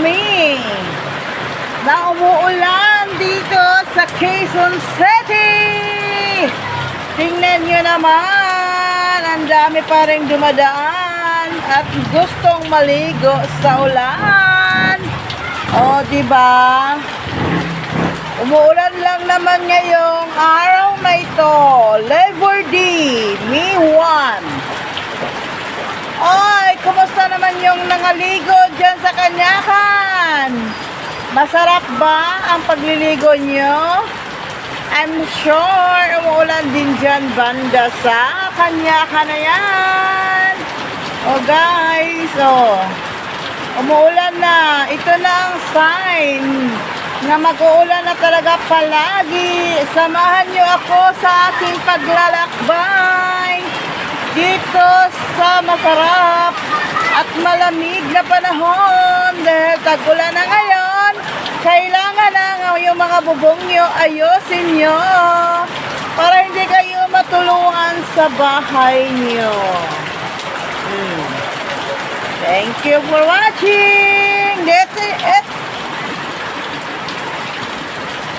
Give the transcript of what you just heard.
me na umuulan dito sa Quezon City. Tingnan nyo naman, ang dami pa rin dumadaan at gustong maligo sa ulan. O, diba? Umuulan lang naman ngayong araw na ito. Labor Day, May 1. Oy, kumusta naman yung nangaligo dyan sa Kanyakan? Masarap ba ang pagliligo nyo? I'm sure umuulan din dyan banda sa Kanyakan na yan. Oh guys, oh, umuulan na. Ito na ang sign na mag-uulan na talaga palagi. Samahan nyo ako sa aking paglalakbay dito sa masarap at malamig na panahon. Dahil tag-ulan na ngayon, kailangan na yung mga bubong nyo ayusin nyo para hindi kayo matulungan sa bahay nyo. Thank you for watching. That's it.